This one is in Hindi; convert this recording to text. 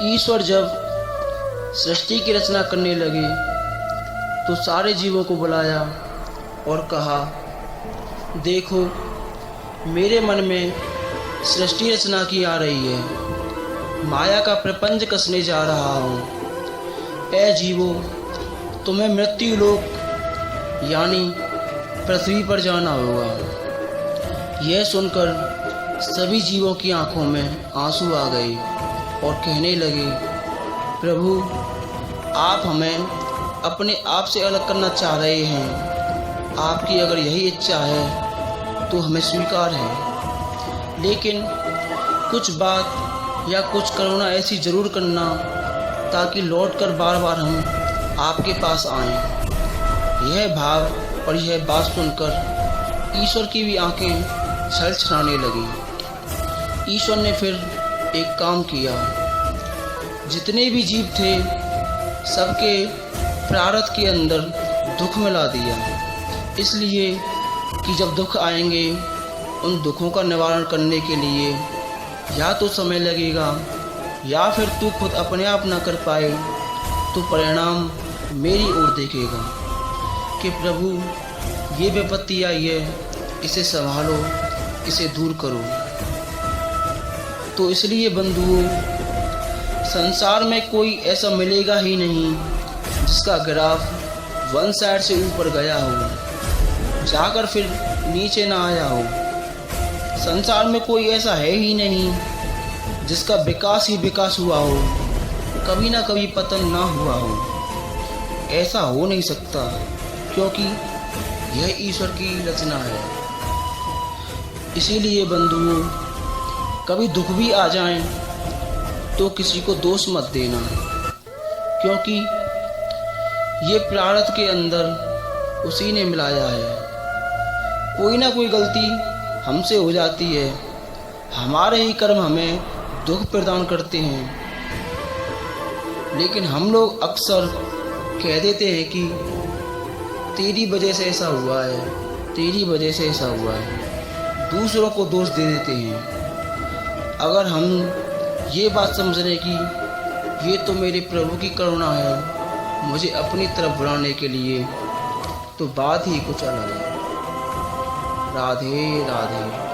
ईश्वर जब सृष्टि की रचना करने लगे तो सारे जीवों को बुलाया और कहा, देखो मेरे मन में सृष्टि रचना की आ रही है, माया का प्रपंच कसने जा रहा हूँ। ऐ जीवो, तुम्हें मृत्यु लोक यानी पृथ्वी पर जाना होगा। यह सुनकर सभी जीवों की आंखों में आंसू आ गए और कहने लगे, प्रभु आप हमें अपने आप से अलग करना चाह रहे हैं। आपकी अगर यही इच्छा है तो हमें स्वीकार है, लेकिन कुछ बात या कुछ करुणा ऐसी ज़रूर करना ताकि लौटकर बार बार हम आपके पास आएं। यह भाव और यह बात सुनकर ईश्वर की भी आंखें छलछलाने लगी। ईश्वर ने फिर एक काम किया। जितने भी जीव थे सबके प्रारब्ध के अंदर दुख मिला दिया, इसलिए कि जब दुख आएंगे उन दुखों का निवारण करने के लिए या तो समय लगेगा या फिर तू खुद अपने आप ना कर पाए तो परिणाम मेरी ओर देखेगा कि प्रभु ये विपत्ति आई है, इसे संभालो, इसे दूर करो। तो इसलिए बंधुओं, संसार में कोई ऐसा मिलेगा ही नहीं जिसका ग्राफ वन साइड से ऊपर गया हो जाकर फिर नीचे ना आया हो। संसार में कोई ऐसा है ही नहीं जिसका विकास ही विकास हुआ हो, कभी ना कभी पतन ना हुआ हो। ऐसा हो नहीं सकता, क्योंकि यह ईश्वर की रचना है। इसीलिए बंधुओं, कभी दुख भी आ जाएं तो किसी को दोष मत देना, क्योंकि ये प्रारब्ध के अंदर उसी ने मिलाया है। कोई ना कोई गलती हमसे हो जाती है, हमारे ही कर्म हमें दुख प्रदान करते हैं। लेकिन हम लोग अक्सर कह देते हैं कि तेरी वजह से ऐसा हुआ है, तेरी वजह से ऐसा हुआ है, दूसरों को दोष दे देते हैं। अगर हम ये बात समझ लें कि ये तो मेरे प्रभु की करुणा है मुझे अपनी तरफ बुलाने के लिए, तो बात ही कुछ अलग है। राधे राधे।